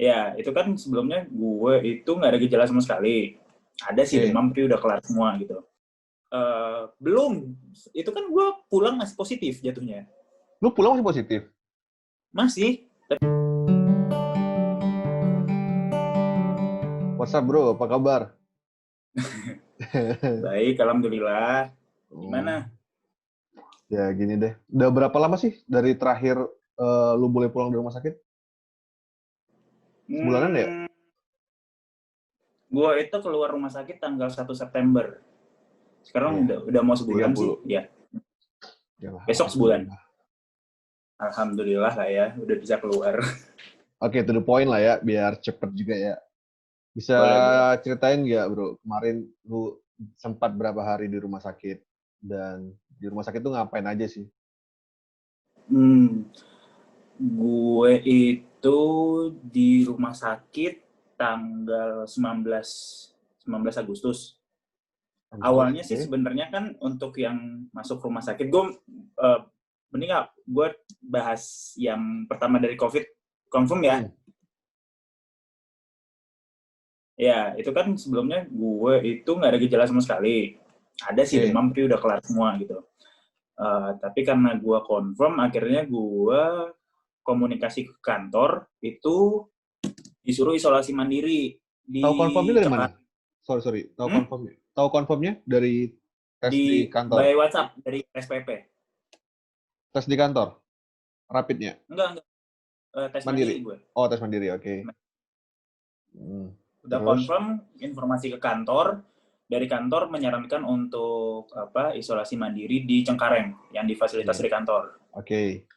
Ya, itu kan sebelumnya gue itu nggak ada gejala sama sekali. Ada sih Oke. demam, tapi udah kelar semua gitu. Belum, itu kan gue pulang masih positif jatuhnya. Lu pulang masih positif? Masih. What's up bro, apa kabar? Baik, alhamdulillah. Oh, Gimana? ya gini deh. Udah berapa lama sih dari terakhir lu boleh pulang dari rumah sakit? Sebulanan ya? Hmm, gue itu keluar rumah sakit tanggal 1 September. Sekarang Iya, udah mau sebulan sih, 30. ya. Yalah, Besok sebulan. alhamdulillah. Alhamdulillah lah ya, udah bisa keluar. Oke, to the point lah ya, biar cepet juga ya. Bisa Boleh, boleh. ceritain nggak bro, kemarin lu sempat berapa hari di rumah sakit? Dan di rumah sakit tuh ngapain aja sih? Hmm, gue itu di rumah sakit tanggal 19 Agustus. Agustus, Awalnya sih oke. sebenarnya kan untuk yang masuk rumah sakit, gue mending gak gue bahas yang pertama dari COVID, confirm ya? Hmm, Ya, itu kan sebelumnya gue itu nggak ada gejala sama sekali. Ada sih oke. demam, tapi udah kelar semua gitu. Tapi karena gue confirm, akhirnya gue komunikasi ke kantor, itu disuruh isolasi mandiri di Tahu confirmnya dari mana? Cengkareng. Sorry. Tahu Hmm? confirmnya? Tahu confirmnya dari tes di kantor. By WhatsApp dari SPP. Tes di kantor. Rapidnya. Enggak. Tes Mandiri. mandiri gue. Oh, tes mandiri. Oke. Hmm. Udah Terus? confirm informasi ke kantor, dari kantor menyarankan untuk isolasi mandiri di Cengkareng yang Oke. difasilitasi di kantor. Oke.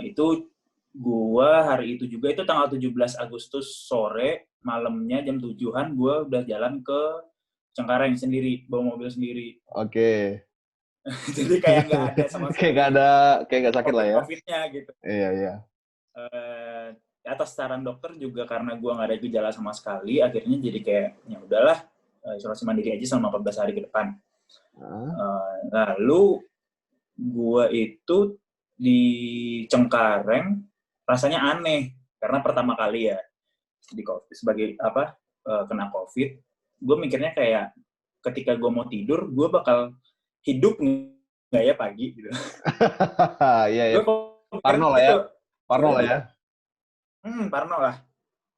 Itu gua hari itu juga, itu tanggal 17 Agustus sore, malamnya jam 7-an gua udah jalan ke Cengkareng sendiri, bawa mobil sendiri. Oke. Jadi kayak nggak ada sama Kayak nggak sekali ada, kayak nggak sakit lah ya. COVID-COVID-nya gitu. Iya, iya. Eh, Atas saran dokter juga, karena gua nggak ada gejala sama sekali, akhirnya jadi kayak ya udahlah, isolasi mandiri aja selama 14 hari ke depan. Hah? Lalu gua itu di Cengkareng rasanya aneh karena pertama kali ya di COVID, sebagai kena COVID. Gue mikirnya kayak ketika gue mau tidur, gue bakal hidup nggak ya pagi gitu. Iya, ya. Gue Parno mikirnya lah ya. gitu. Parno lah Soalnya ya. parno lah.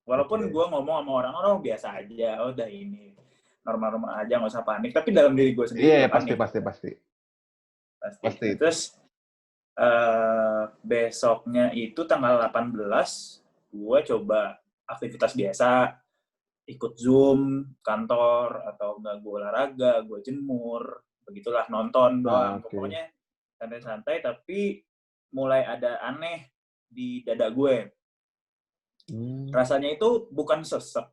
Walaupun Oke. gue ngomong sama orang-orang biasa aja, oh udah ini normal-normal aja, nggak usah panik. Tapi dalam diri gue Iya, sendiri ya, udah pasti, panik pasti, gitu. pasti. Pasti. Pasti itu. Terus besoknya itu tanggal 18, gue coba aktivitas biasa, ikut Zoom kantor, atau enggak gue olahraga, gue jemur, begitulah, nonton Ah, doang. oke. Pokoknya santai-santai, tapi mulai ada aneh di dada gue. Hmm. Rasanya itu bukan sesek,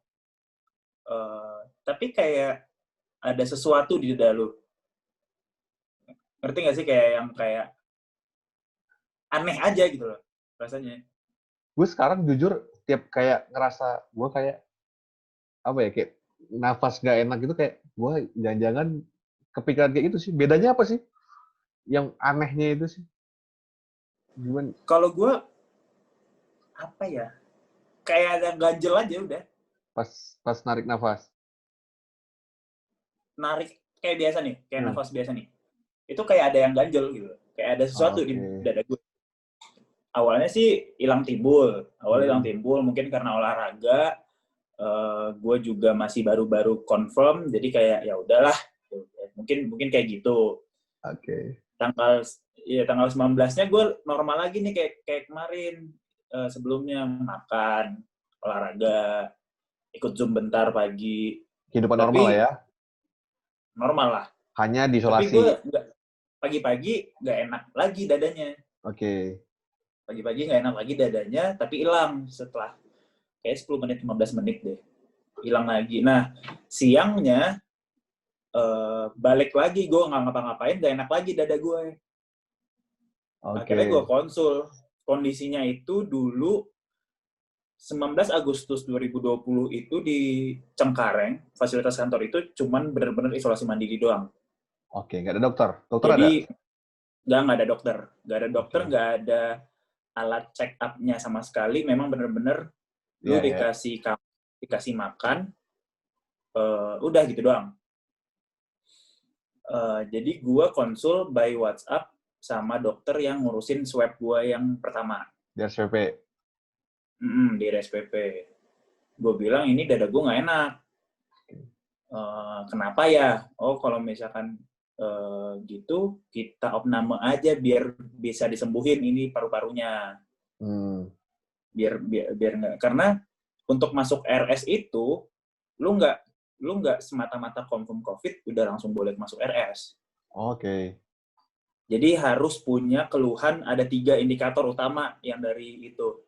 tapi kayak ada sesuatu di dada lu. Ngerti gak sih, kayak yang kayak aneh aja gitu loh rasanya. Gue sekarang jujur tiap kayak ngerasa gue kayak apa ya, kayak nafas gak enak gitu, kayak gue jangan-jangan kepikiran kayak gitu sih. Bedanya apa sih? Yang anehnya itu sih. Gimana? Kalau gue, apa ya, kayak ada ganjel aja udah. Pas narik nafas. Narik kayak biasa nih, kayak Hmm. nafas biasa nih. Itu kayak ada yang ganjel gitu. Kayak ada sesuatu di Oke. dada gue. Awalnya sih hilang timbul. Awalnya hilang Hmm. timbul mungkin karena olahraga. Gue juga masih baru-baru confirm, jadi kayak ya udahlah. Mungkin kayak gitu. Oke. Tanggal 19-nya gue normal lagi nih, kayak kemarin. Sebelumnya makan, olahraga, ikut Zoom bentar pagi. Kehidupan normal lah Tapi ya. normal lah. Hanya Tapi gue diisolasi. pagi-pagi nggak enak lagi dadanya. Oke. Pagi-pagi nggak enak lagi dadanya, tapi hilang setelah kayak 10 menit, 15 menit deh. Hilang lagi. Nah, siangnya balik lagi, gue nggak ngapa-ngapain, nggak enak lagi dada gue. Akhirnya gue Oke. konsul. Kondisinya itu dulu 19 Agustus 2020 itu di Cengkareng, fasilitas kantor itu cuman benar-benar isolasi mandiri doang. Oke, nggak ada dokter. Dokter ada? Jadi nggak ada dokter, Oke. nggak ada alat check up-nya sama sekali. Memang bener-bener lu dikasih makan, udah gitu doang. Jadi gue konsul by WhatsApp sama dokter yang ngurusin swab gue yang pertama. Di RSPP. Di RSPP. Gue bilang ini dada gue nggak enak. Kenapa ya? Oh kalau misalkan gitu kita opname aja biar bisa disembuhin ini paru-parunya. Biar nggak, karena untuk masuk RS itu lu nggak semata-mata confirm COVID udah langsung boleh masuk RS. Oke. Jadi harus punya keluhan, ada 3 indikator utama yang dari itu.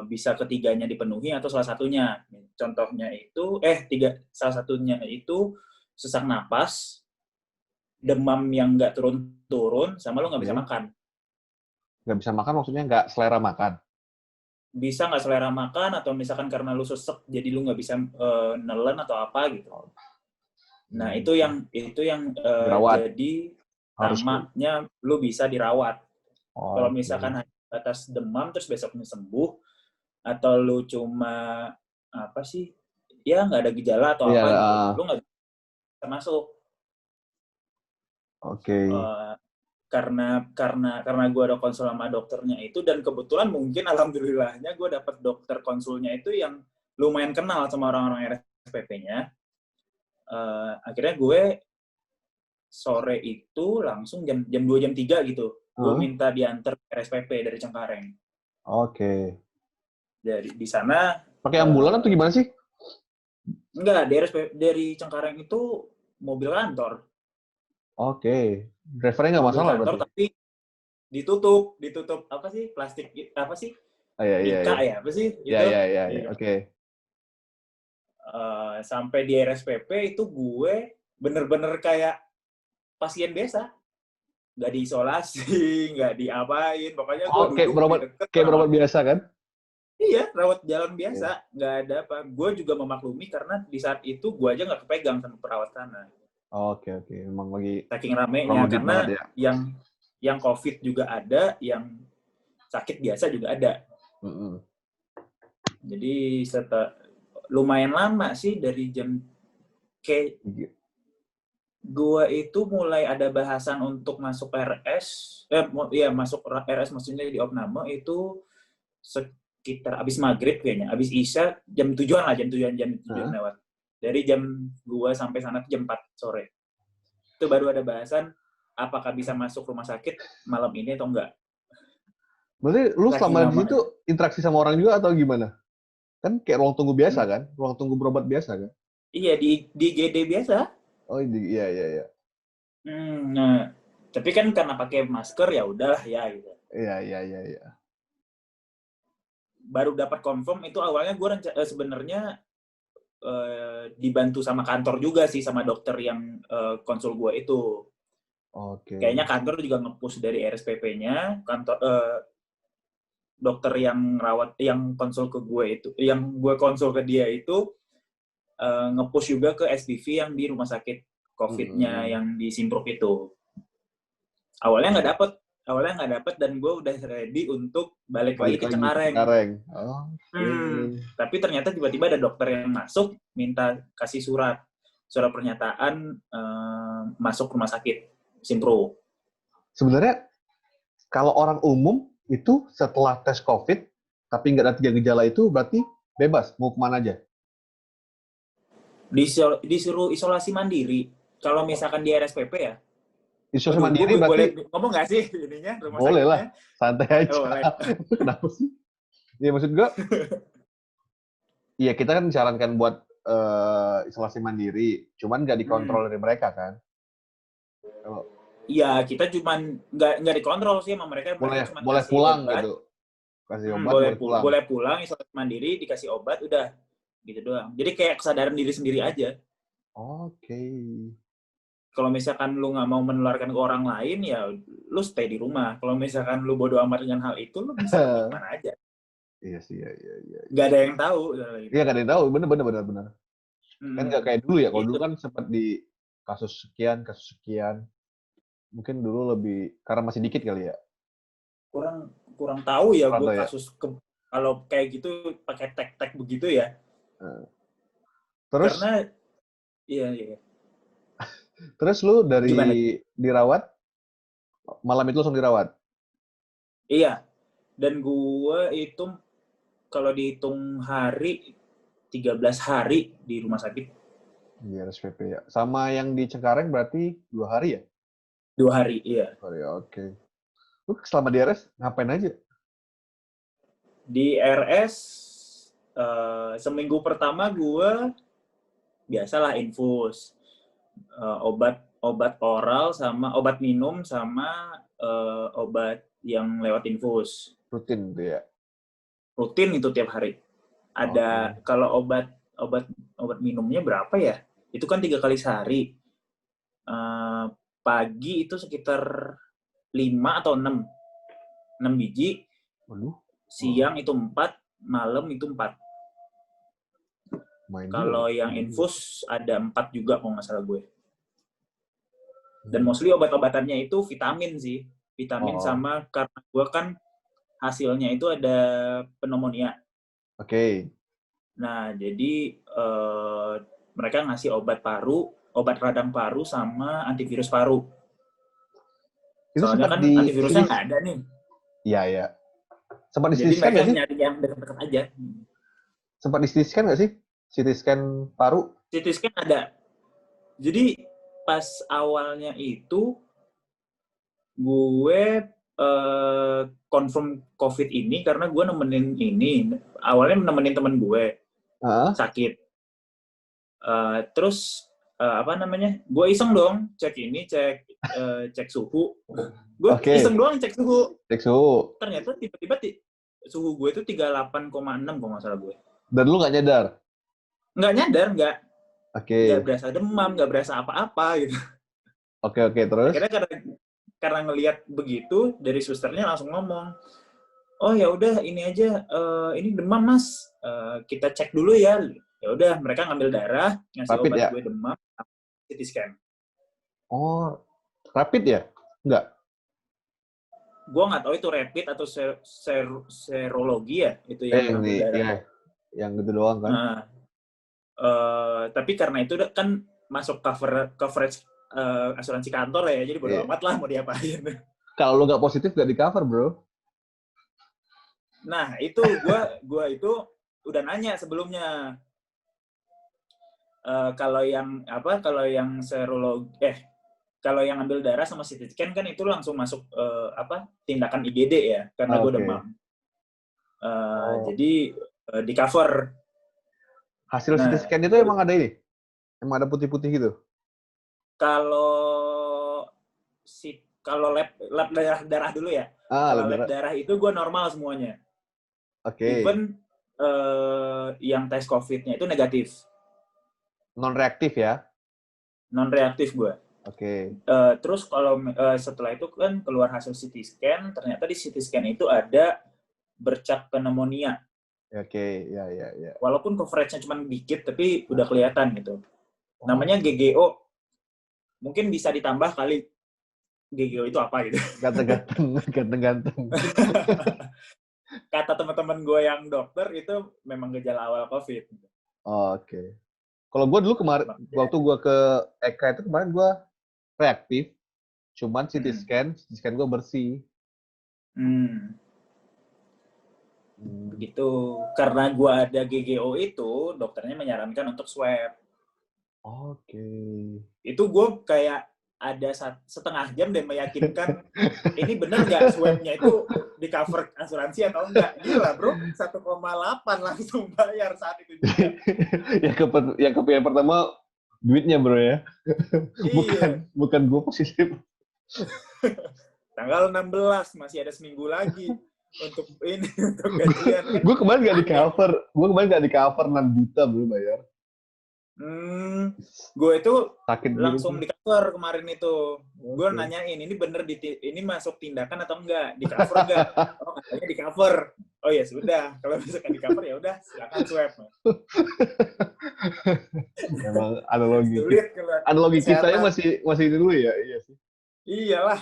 Bisa ketiganya dipenuhi atau salah satunya. Contohnya itu, salah satunya itu sesak napas, demam yang nggak turun-turun, sama lo nggak bisa makan. Nggak bisa makan maksudnya nggak selera makan? Bisa nggak selera makan, atau misalkan karena lu sesek, jadi lu nggak bisa nelen atau apa gitu. Nah, itu yang jadi namanya lu bisa dirawat. Kalau misalkan atas demam terus besoknya sembuh, atau lu cuma apa sih, ya nggak ada gejala atau apa gitu, lu nggak bisa masuk. Karena gue ada konsul sama dokternya itu, dan kebetulan mungkin alhamdulillahnya gue dapet dokter konsulnya itu yang lumayan kenal sama orang-orang RSPP-nya. Akhirnya gue sore itu langsung jam 2 jam 3 gitu. Gue minta diantar RSPP dari Cengkareng. Oke. Di sana pakai ambulan atau gimana sih? Enggak, dari Cengkareng itu mobil kantor. Oke. Drivernya nggak masalah kantor, berarti? Tapi ditutup apa sih, plastik apa sih? Iya. Ya, apa sih? Iya. Oke. Sampai di RSPP itu gue bener-bener kayak pasien biasa. Nggak diisolasi, nggak diapain. Pokoknya gue duduk di dekat. Kayak berobat biasa kan? Iya, rawat jalan biasa. Nggak ada apa. Gue juga memaklumi karena di saat itu gue aja nggak kepegang sama perawat sana. Oke. Emang lagi saking ramenya, karena yang COVID juga ada, yang sakit biasa juga ada. Jadi lumayan lama sih, dari jam kayak gua itu mulai ada bahasan untuk masuk RS, masuk RS maksudnya di opname itu sekitar abis maghrib kayaknya, abis isya jam 7-an lah, jam 7 lewat. Dari jam gua sampai sana jam 4 sore. Itu baru ada bahasan apakah bisa masuk rumah sakit malam ini atau enggak. Berarti lu selama di situ interaksi sama orang juga atau gimana? Kan kayak ruang tunggu biasa kan? Ruang tunggu berobat biasa kan? Iya, di GD biasa. Oh, iya. Nah, tapi kan karena pakai masker ya udah ya gitu. Iya. Baru dapat confirm itu awalnya gue sebenarnya dibantu sama kantor juga sih, sama dokter yang konsul gue itu. Kayaknya kantor juga nge-push dari RSPP-nya, kantor dokter yang konsul ke gue itu, yang gue konsul ke dia itu nge-push juga ke SPV yang di rumah sakit COVID-nya yang di Simpruk itu. Awalnya nggak dapet dan gue udah ready untuk balik lagi ke Cengkareng. Tapi ternyata tiba-tiba ada dokter yang masuk minta kasih surat pernyataan masuk rumah sakit Simpro. Sebenarnya kalau orang umum itu setelah tes COVID tapi nggak ada 3 gejala itu berarti bebas mau kemana aja? Disuruh isolasi mandiri. Kalau misalkan di RSPP ya. Isolasi mandiri berarti boleh ngomong nggak sih ininya rumah boleh sakitnya? Lah, santai aja. Kenapa sih? Ya maksud gue, iya kita kan disarankan buat isolasi mandiri, cuman nggak dikontrol dari mereka kan? Iya, kita cuman nggak dikontrol sih sama mereka. Boleh pulang obat, gitu. Kasih obat, boleh pulang, isolasi mandiri, dikasih obat, udah gitu doang. Jadi kayak kesadaran diri sendiri aja. Oke. Kalau misalkan lu nggak mau menularkan ke orang lain, ya lu stay di rumah. Kalau misalkan lu bodo amat dengan hal itu, lu bisa kemana aja. Iya sih, iya. Nggak ada yang tahu. Iya, nggak ada yang tahu. Bener. Kan nggak kayak dulu ya. Kalau dulu kan sempat di kasus sekian. Mungkin dulu lebih, karena masih dikit kali ya. kurang tahu ya Kurang gue tahu ya. kasus kalau kayak gitu pakai tag begitu ya. Terus Karena iya. lu Gimana? dari dirawat, malam itu langsung dirawat? Iya. Dan gue itu kalau dihitung hari 13 hari di rumah sakit. Di RSPP ya. Sama yang di Cengkareng berarti 2 hari ya? 2 hari, iya. 2 hari, oke. Lu selama di RS ngapain aja? Di RS seminggu pertama gue biasalah infus, obat oral sama obat minum sama obat yang lewat infus. Rutin gitu ya? Rutin itu tiap hari. Ada Oke. kalau obat minumnya berapa ya? Itu kan 3 kali sehari. Pagi itu sekitar 5 atau 6 biji. Waduh, Siang itu 4, malam itu 4. main juga Kalau ya. yang infus ada 4 juga kalau nggak salah gue. Dan mostly obat-obatannya itu vitamin sih. Vitamin sama karena gue kan hasilnya itu ada pneumonia. Oke. Nah, jadi mereka ngasih obat paru, obat radang paru sama antivirus paru. Itu Soalnya sempat kan di antivirusnya nggak ada nih. Iya, ya. Sempat Jadi di-CT scan mereka nggak sih? nyari yang dekat-dekat aja. Sempat di-CT scan nggak sih? CT scan paru? CT scan ada. Jadi pas awalnya itu gue confirm COVID ini karena gue nemenin ini. Awalnya nemenin temen gue sakit. Terus apa namanya? Gue iseng dong cek suhu. Gue iseng doang cek suhu. Cek suhu. Ternyata tiba-tiba suhu gue itu 38,6 kalau nggak salah gue. Dan lu nggak nyadar? Nggak nyadar, nggak Oke. berasa demam, nggak berasa apa-apa gitu. Oke, terus? Akhirnya karena ngelihat begitu dari susternya langsung ngomong, oh ya udah ini aja, ini demam mas, kita cek dulu ya. Ya udah mereka ngambil darah, ngasih Rapid obat ya? gue demam, CT scan. Oh, rapid ya? Enggak. Gue nggak tahu itu rapid atau serologi ya, itu yang ngambil darah. Ya, yang gitu doang kan? Nah, tapi karena itu kan masuk coverage asuransi kantor ya, jadi bodo amat lah mau diapain. Kalau lu nggak positif nggak di cover, bro. Nah, itu gue itu udah nanya sebelumnya. Kalau yang kalau yang ambil darah sama CT scan kan itu langsung masuk tindakan IGD ya, karena gue demam. Jadi di cover. Hasil CT scan itu emang ada ini? Emang ada putih-putih gitu? Kalau lab darah dulu ya. Kalau lab darah itu gue normal semuanya. Even yang tes COVID-nya itu negatif. Non-reaktif ya? Non-reaktif gue. Terus kalau setelah itu kan keluar hasil CT scan, ternyata di CT scan itu ada bercak pneumonia. Ya. Walaupun coverage-nya cuma dikit, tapi udah kelihatan gitu. Namanya GGO. Mungkin bisa ditambah kali GGO itu apa gitu. Ganteng. Kata teman-teman gue yang dokter itu memang gejala awal COVID. Oke. Kalau gue dulu kemarin, waktu gue ke Eka itu kemarin gue reaktif, cuman CT scan gue bersih. Begitu. Karena gue ada GGO itu, dokternya menyarankan untuk swab. Itu gue kayak ada setengah jam dan meyakinkan ini bener nggak swabnya itu di cover asuransi atau enggak. Gila bro, 1,8 langsung bayar saat itu juga. yang kepikiran pertama duitnya bro ya. bukan gue positif. Tanggal 16 masih ada seminggu lagi untuk gajian. Gue kemarin nggak di cover 6 juta belum bayar. Gue itu sakit langsung di cover kemarin itu. Gue nanyain ini bener ini masuk tindakan atau enggak, di cover enggak? Oh katanya di cover. Oh ya sudah, kalau misalkan di cover ya udah silakan swab. Emang analogi kisahnya masih dulu ya, iya sih. Iyalah.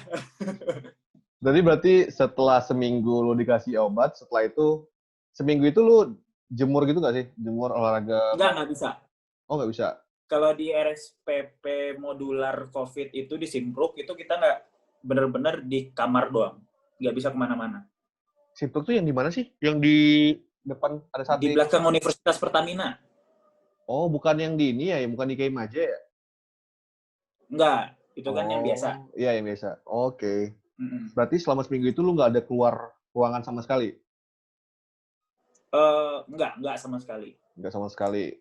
Berarti setelah seminggu lu dikasih obat, setelah itu seminggu itu lu jemur gitu nggak sih? Jemur olahraga? Nggak bisa. Oh nggak bisa. Kalau di RSPP modular COVID itu di Simpruk, itu kita nggak bener-bener di kamar doang. Nggak bisa kemana-mana. Simpruk tuh yang di mana sih? Yang di depan ada Di sate. belakang Universitas Pertamina. Oh, bukan yang di ini ya, bukan di KM aja ya? Nggak, itu kan yang biasa. Oh, iya yang biasa. Oke. Mm-mm. Berarti selama seminggu itu lu nggak ada keluar ruangan sama sekali? Nggak sama sekali. Nggak sama sekali.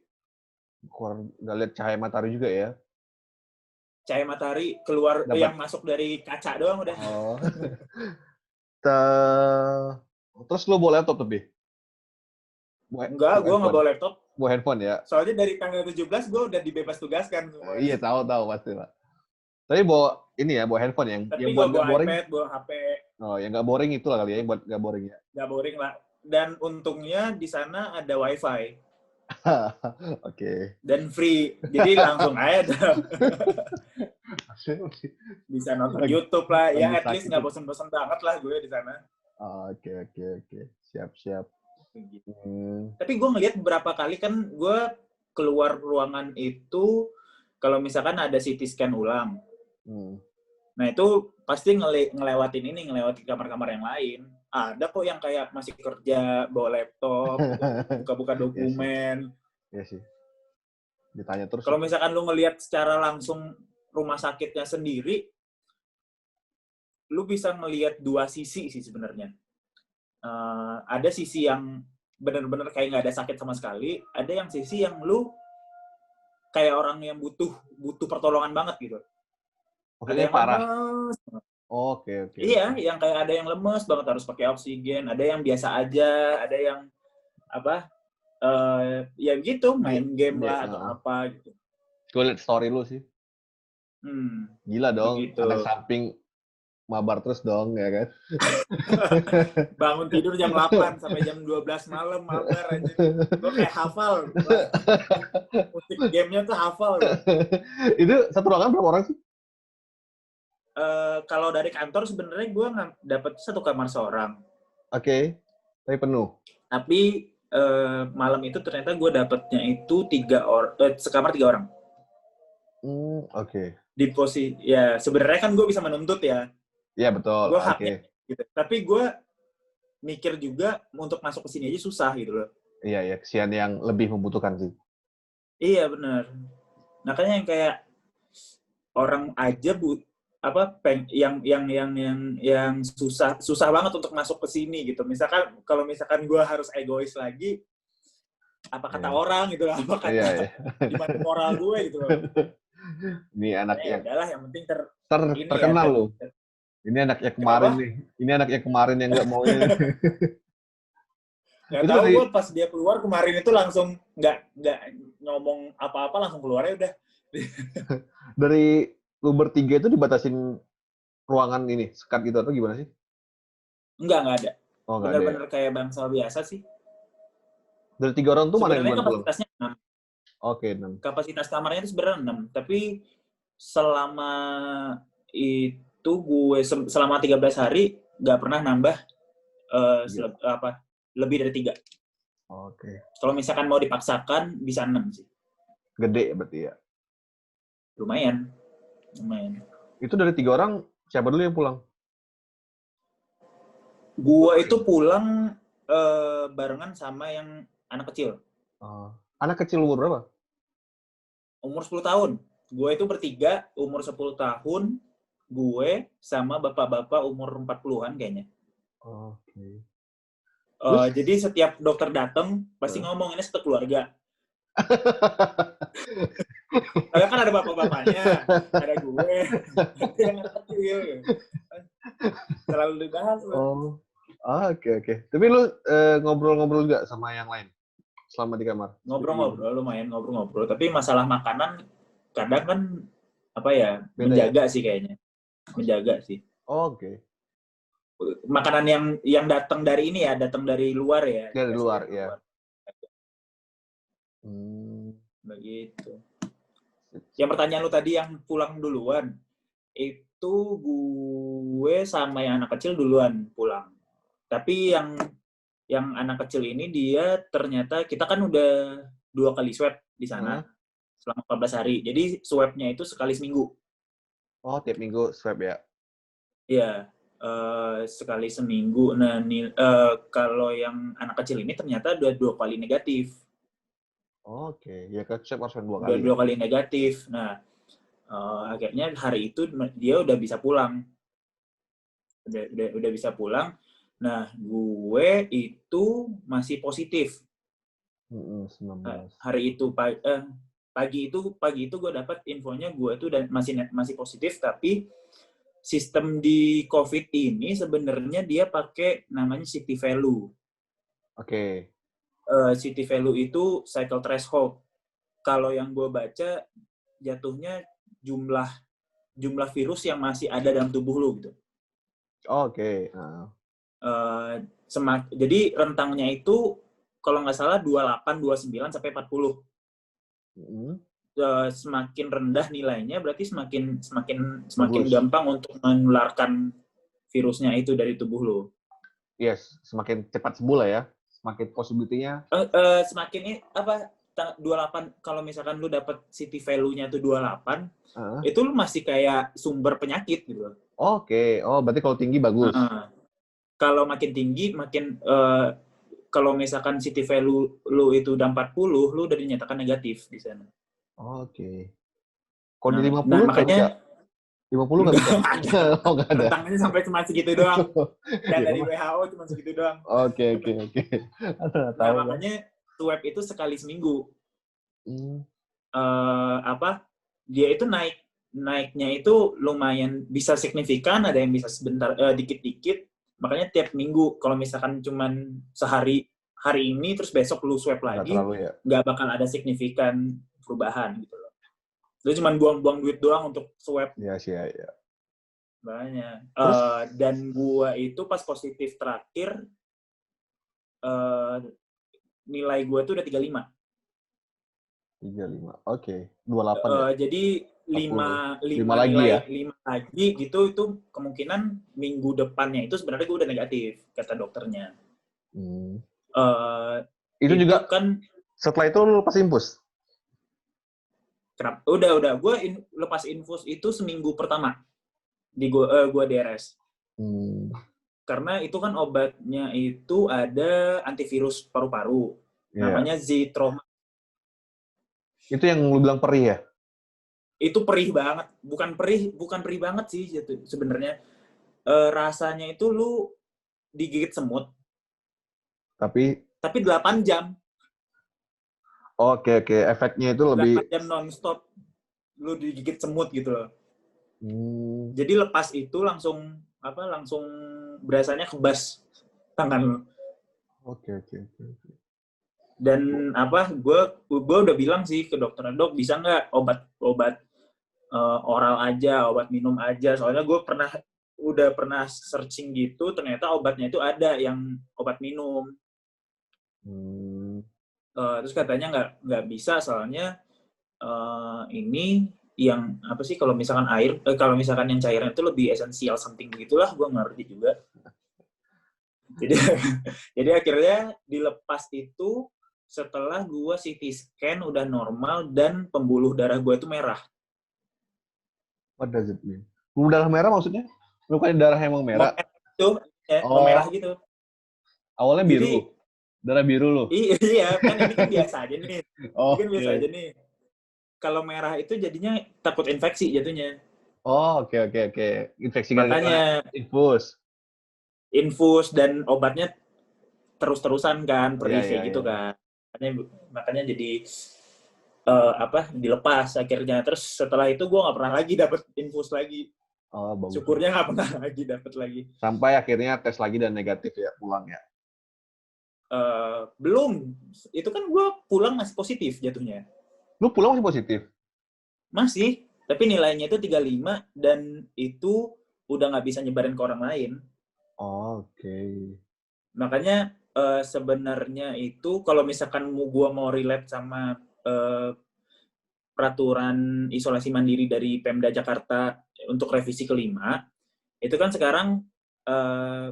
Keluar, nggak lihat cahaya matahari juga ya? Cahaya matahari keluar Dapat. yang masuk dari kaca doang udah. Oh. Terus lu bawa laptop tapi? Enggak, Bawa gue nggak handphone? bawa laptop. Bawa handphone ya? Soalnya dari tanggal 17 gue udah dibebas tugaskan Iya, semuanya. tahu pasti lah. Tapi bawa ini ya, bawa handphone Tapi yang gue buat nggak bawa boring. iPad, bawa HP, Oh, yang nggak boring itu lah kali ya, yang buat nggak boring ya. nggak boring lah. Dan untungnya di sana ada WiFi Oke. dan free, jadi langsung aja bisa nonton Lagi, YouTube lah. Ya lagi at least sakit nggak tuh. bosen-bosen banget lah gue di sana. Oke. Siap. Hmm. Tapi gue ngeliat beberapa kali kan gue keluar ruangan itu kalau misalkan ada CT scan ulang. Nah itu pasti ngelewatin kamar-kamar yang lain. Ada kok yang kayak masih kerja, bawa laptop, buka-buka Iya sih. dokumen. Iya sih. Ditanya terus Kalau itu. misalkan lu ngelihat secara langsung rumah sakitnya sendiri, lu bisa ngelihat dua sisi sih sebenarnya. Ada sisi yang benar-benar kayak nggak ada sakit sama sekali, ada yang sisi yang lu kayak orang yang butuh pertolongan banget gitu. Ada Maksudnya yang parah. lemes. Oke. Iya, yang kayak ada yang lemes banget harus pakai oksigen, ada yang biasa aja, ada yang apa? Ya gitu, main game lah atau apa gitu. Gue liat story lu sih. Gila dong, Begitu. anak samping mabar terus dong, ya kan? Bangun tidur jam 8 sampai jam 12 malam mabar aja. Gue kayak hafal. Musik gamenya tuh hafal. Itu satu ruangan berapa orang sih? Kalau dari kantor sebenarnya gue dapet satu kamar seorang. Oke. Tapi penuh. Tapi malam itu ternyata gue dapetnya itu sekamar 3 orang. Oke. Di posisi ya sebenarnya kan gue bisa menuntut ya. Iya betul. Gue Oke. haknya gitu. Tapi gue mikir juga untuk masuk ke sini aja susah gitu loh. Iya, kesian yang lebih membutuhkan sih. Iya benar. Makanya yang kayak orang aja yang susah banget untuk masuk ke sini gitu. Misalkan kalau misalkan gue harus egois lagi, apa kata orang gitu, apa kata gimana moral gue gitu loh. Ini anak yang udahlah yang penting terkenal loh. Ini anak yang kemarin nih. Ini anak yang kemarin yang nggak mau ini. Nggak tahu gue pas dia keluar kemarin itu langsung nggak ngomong apa-apa langsung keluarnya udah. Dari lu bertiga itu dibatasin ruangan ini, sekat gitu atau gimana sih? Nggak ada. Oh, nggak ada. Bener-bener kayak bangsa biasa sih. Dari 3 orang tuh mana yang sebenarnya duluan pulang? kapasitasnya 6. Oke, 6. Kapasitas kamarnya itu sebenarnya 6, tapi selama itu gue selama 13 hari nggak pernah nambah lebih dari 3. Oke. Kalau misalkan mau dipaksakan bisa 6 sih. Gede berarti ya? Lumayan. Itu dari 3 orang, siapa dulu yang pulang? Gue itu pulang barengan sama yang anak kecil. Anak kecil umur berapa? Umur 10 tahun. Gue itu bertiga, umur 10 tahun, gue sama bapak-bapak umur 40-an kayaknya. Oke. Jadi setiap dokter datang pasti ngomong ini satu keluarga. Karena kan ada bapak-bapaknya, ada gue, ada yang anak kecil. Selalu dibahas. Oke. Tapi lu ngobrol-ngobrol juga sama yang lain selama di kamar? Lumayan ngobrol. Tapi masalah makanan kadang kan beda menjaga ya? Sih kayaknya. Menjaga sih. Oke. Makanan yang datang dari ini ya, datang dari luar ya. Dari luar, ya. Begitu. Yang pertanyaan lu tadi yang pulang duluan. itu gue sama yang anak kecil duluan pulang. Tapi yang anak kecil ini dia ternyata kita kan udah 2 kali swab di sana selama 14 hari. Jadi swabnya itu sekali seminggu. Oh, tiap minggu swab ya? Iya, sekali seminggu. Nah, kalau yang anak kecil ini ternyata udah 2 kali negatif. Oke, ya kan swab harus 2 Udah kali ya? 2 kali negatif. Nah, akhirnya hari itu dia udah bisa pulang. Udah bisa pulang. Nah, gue itu masih positif. 19. Hari itu pagi itu gue dapat infonya gue tuh masih positif, tapi sistem di COVID ini sebenarnya dia pakai namanya city value. Oke. City value itu cycle threshold. Kalau yang gue baca jatuhnya jumlah virus yang masih ada dalam tubuh lu gitu. Oke. Jadi rentangnya itu kalau nggak salah 28, 29 sampai 40. Semakin rendah nilainya berarti semakin gampang untuk menularkan virusnya itu dari tubuh lo. Yes, semakin cepat sembuh lah ya. Semakin possibility-nya. Semakin 28, kalau misalkan lu dapat city value-nya itu 28, itu lu masih kayak sumber penyakit gitu. Oke. Oh, berarti kalau tinggi bagus. Kalau makin tinggi, kalau misalkan city value lu itu udah 40, lu udah dinyatakan negatif di sana. Oke. Kalau di 50 nah, makanya 50 nggak bisa. Oh, nggak ada. Rentangnya sampai cuma segitu doang. Dan dari WHO cuma segitu doang. Oke. Nah, makanya swab itu sekali seminggu. Dia itu naiknya itu lumayan bisa signifikan, ada yang bisa sebentar, dikit-dikit. Makanya tiap minggu, kalau misalkan cuman hari ini, terus besok lu swab lagi, nggak bakal ada signifikan perubahan gitu loh. Lu cuma buang-buang duit doang untuk swab. Iya sih, ya. Banyak. Dan gua itu pas positif terakhir, nilai gua tuh udah 35. 35, oke. 28 ya? Jadi 5 lagi nilai, ya? 5 lagi gitu, itu kemungkinan minggu depannya itu sebenarnya gue udah negatif, kata dokternya. Itu juga kan setelah itu lu lepas infus? Udah. Gue lepas infus itu seminggu pertama di gue DRS. Karena itu kan obatnya itu ada antivirus paru-paru. Namanya Zithromax. Itu yang lu bilang perih ya? Itu perih banget. Bukan perih banget sih sebenarnya. Rasanya itu lu digigit semut. Tapi 8 jam. Oke. Efeknya itu lebih 8 jam non-stop lu digigit semut gitu loh. Jadi lepas itu langsung berasanya kebas tangan lu. Oke. Dan gue udah bilang sih ke dokter, dok bisa nggak obat oral aja, obat minum aja. Soalnya gue udah pernah searching gitu, ternyata obatnya itu ada yang obat minum. Terus katanya nggak bisa, soalnya ini yang apa sih, kalau misalkan kalau misalkan yang cairan itu lebih esensial something begitulah, gue ngerti juga. Jadi akhirnya dilepas itu setelah gue CT scan udah normal dan pembuluh darah gue itu merah. What does it mean? Pembuluh darah merah maksudnya? Bukan darah emang merah? Merah gitu. Awalnya biru? Jadi, darah biru loh? Iya, kan ini kan biasa aja nih. Ini kan biasa aja nih. Kalau merah itu jadinya takut infeksi jatuhnya. Oke. Infeksi makanya infus dan obatnya terus-terusan kan, perih kayak gitu kan. Makanya jadi dilepas akhirnya. Terus setelah itu gue nggak pernah lagi dapet infus lagi. Syukurnya nggak pernah lagi dapet lagi. Sampai akhirnya tes lagi dan negatif ya, pulang ya? Belum. Itu kan gue pulang masih positif jatuhnya. Lu pulang masih positif? Masih. Tapi nilainya itu 35 dan itu udah nggak bisa nyebarin ke orang lain. Oke. Makanya sebenarnya itu kalau misalkan gue mau relate sama peraturan isolasi mandiri dari Pemda Jakarta untuk revisi kelima, itu kan sekarang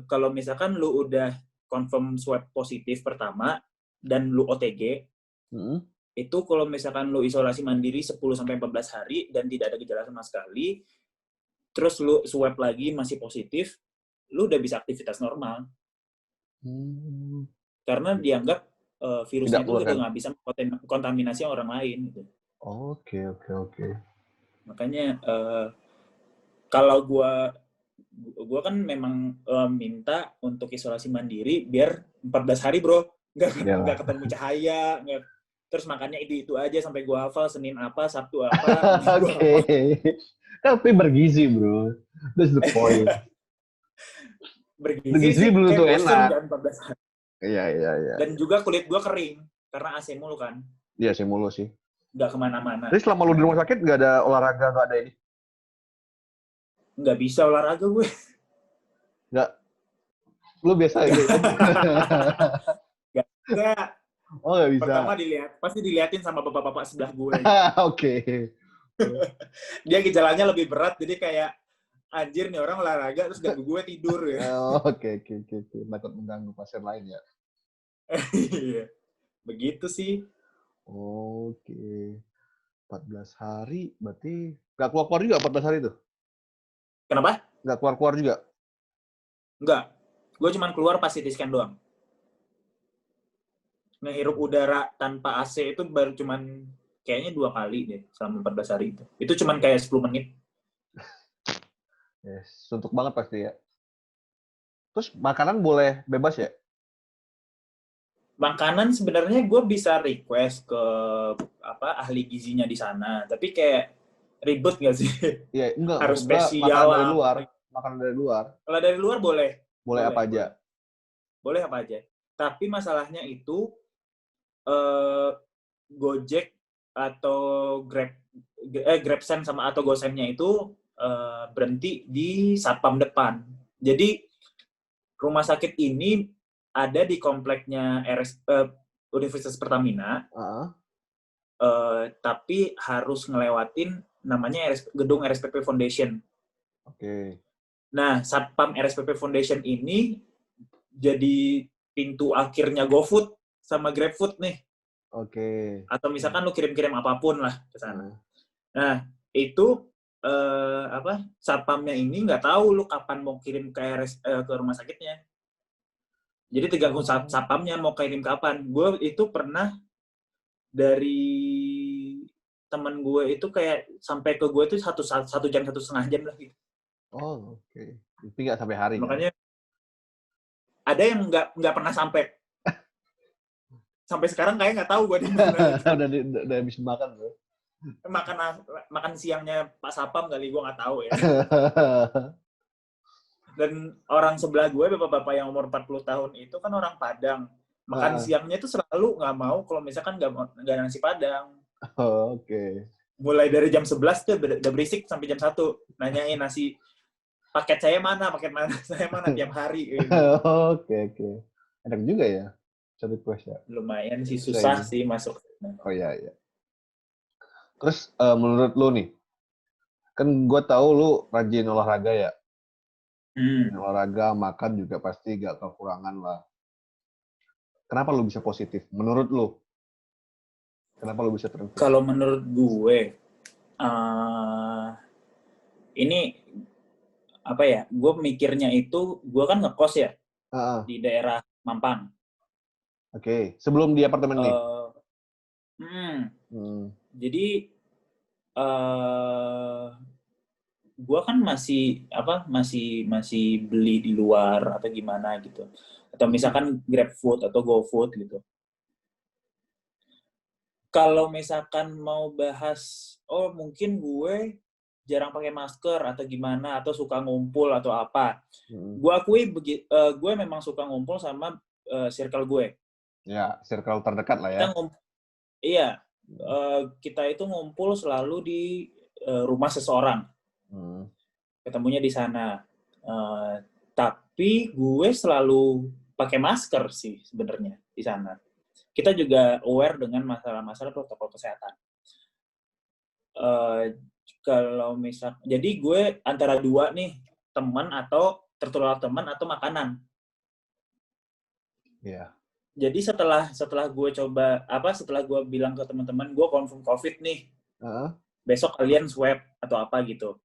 kalau misalkan lu udah confirm swab positif pertama dan lu OTG, itu kalau misalkan lu isolasi mandiri 10-14 hari dan tidak ada gejala sama sekali, terus lu swab lagi masih positif, lu udah bisa aktivitas normal. Karena dianggap virusnya itu udah nggak bisa kontaminasi orang lain. Gitu. Oke. Makanya kalau gue kan memang minta untuk isolasi mandiri biar 14 hari bro, nggak ketemu cahaya, terus makannya itu aja sampai gue hafal Senin apa, Sabtu apa. Oke. Tapi bergizi bro, that's the point. Bergizi sih belum kayak tuh bosen enak. kan 14 hari. Iya. Dan juga kulit gue kering karena AC mulu kan. Iya AC mulu sih. Nggak kemana-mana. Jadi selama lu di rumah sakit nggak ada olahraga, nggak ada ini? Nggak bisa olahraga gue. Nggak. Lu biasa aja. Nggak. Oh nggak bisa. Pertama pasti diliatin sama bapak-bapak sebelah gue. Oke. Dia gejalanya lebih berat, jadi kayak anjir nih orang olahraga terus ganggu gue tidur ya. Oke. Takut mengganggu pasien lain ya. Iya. Begitu sih. Oke. 14 hari berarti nggak keluar juga 14 hari tuh? Kenapa? Nggak keluar juga? Nggak. Gue cuma keluar pas CT scan doang. Ngehirup udara tanpa AC itu baru cuman kayaknya 2 kali deh selama 14 hari itu. Itu cuman kayak 10 menit. Yes, suntuk banget pasti ya. Terus makanan boleh bebas ya? Makanan sebenarnya gue bisa request ke ahli gizinya di sana, tapi kayak ribet nggak sih? Iya, enggak. Harus spesial makanan dari luar. Makanan dari luar. Kalau dari luar boleh. Boleh apa aja? Boleh apa aja. Tapi masalahnya itu Gojek atau GrabSend sama atau GoSend-nya itu berhenti di satpam depan. Jadi rumah sakit ini ada di kompleknya Universitas Pertamina, tapi harus ngelewatin namanya gedung RSPP Foundation. Oke. Nah, satpam RSPP Foundation ini jadi pintu akhirnya GoFood sama GrabFood nih. Oke. Atau misalkan lu kirim-kirim apapun lah ke sana. Nah, itu satpamnya ini nggak tahu lu kapan mau kirim ke rumah sakitnya. Jadi tergantung satpamnya mau kirim kapan. Gue itu pernah dari teman gue itu kayak sampai ke gue itu 1 jam 1,5 jam lah gitu. Oh, oke. Tapi nggak sampai hari. Makanya ada yang nggak pernah sampai. Sampai sekarang kayak nggak tahu gue di mana. udah habis makan bro. Makan siangnya Pak Sapam kali, gue nggak tahu ya. Dan orang sebelah gue, bapak-bapak yang umur 40 tahun itu kan orang Padang. Makan siangnya itu selalu nggak mau kalau misalkan nggak nasi Padang. Oke. Mulai dari jam 11 tuh udah berisik sampai jam 1. Nanyain nasi, paket saya mana tiap hari. Gitu. Oke. Enak juga ya. Request ya. Lumayan sih, susah sih masuk. Oh iya. Terus menurut lu nih, kan gue tahu lu rajin olahraga ya. Olahraga, makan juga pasti gak kekurangan lah. Kenapa lu bisa positif? Menurut lu? Kenapa lu bisa terinfeksi? Kalau menurut gue, ini apa ya? Gue mikirnya itu, gue kan ngekos ya di daerah Mampang. Oke, sebelum di apartemen nih. Jadi gue kan masih beli di luar atau gimana gitu, atau misalkan GrabFood atau GoFood gitu. Kalau misalkan mau bahas, mungkin gue jarang pakai masker atau gimana, atau suka ngumpul atau apa, gue akui gue memang suka ngumpul sama circle gue. Ya, circle terdekat lah ya. Kita itu ngumpul selalu di rumah seseorang. Ketemunya di sana. Tapi gue selalu pakai masker sih sebenarnya di sana. Kita juga aware dengan masalah-masalah protokol kesehatan. kalau misal, jadi gue antara dua nih, teman atau tertular teman atau makanan. Iya. Jadi setelah gue setelah gue bilang ke teman-teman gue confirm COVID nih, Heeh. besok kalian swab atau apa gitu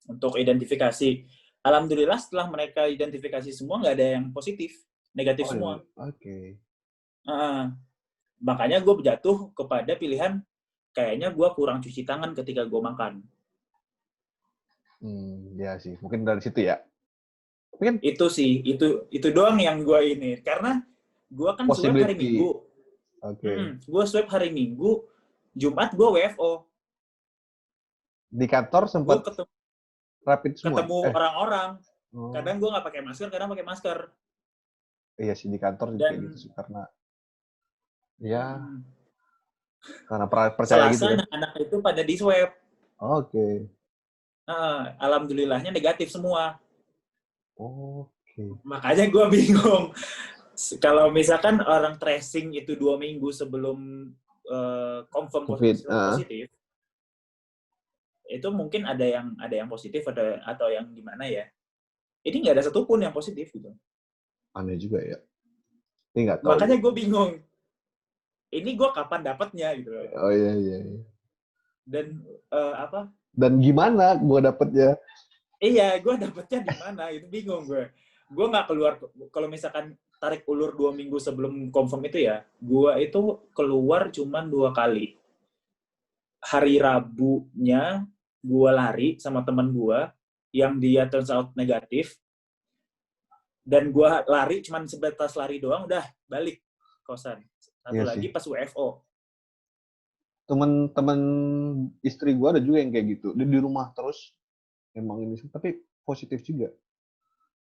untuk identifikasi. Alhamdulillah setelah mereka identifikasi semua nggak ada yang positif, negatif Oh, iya. semua. Oke. Makanya gue jatuh kepada pilihan kayaknya gue kurang cuci tangan ketika gue makan. Ya sih. Mungkin dari situ ya. Mungkin Itu sih, itu doang yang gue ini. Karena gue kan swab hari possibility. Minggu. Oke. Gue swab hari Minggu, Jumat gue WFO. Di kantor Gue sempat rapid semua? ketemu orang-orang. Oh. Kadang gue nggak pakai masker, kadang pakai masker. Iya sih, di kantor kayak gitu Dan sih. Karena karena percaya gitu Selasa ya. anak-anak itu pada di swab. Oke. Alhamdulillahnya negatif semua. Oke. Makanya gue bingung. Kalau misalkan orang tracing itu 2 minggu sebelum confirm COVID. positif, itu mungkin ada yang positif atau yang gimana ya. Ini nggak ada satupun yang positif gitu. Aneh juga ya. Ini nggak tahu. Makanya gue bingung. Ini gue kapan dapatnya gitu. Oh iya. Dan Dan gimana gue dapetnya? Iya, gue dapetnya di mana? Itu bingung gue. Gue nggak keluar, kalau misalkan tarik ulur 2 minggu sebelum confirm itu ya, gue itu keluar cuma 2 kali. Hari Rabunya, gue lari sama teman gue, yang dia turns out negatif, dan gue lari cuma sebatas lari doang, udah balik kosan. Satu Iya lagi sih. pas WFO. Temen-temen istri gue ada juga yang kayak gitu. Dia di rumah terus. Emang ini sih. Tapi positif juga.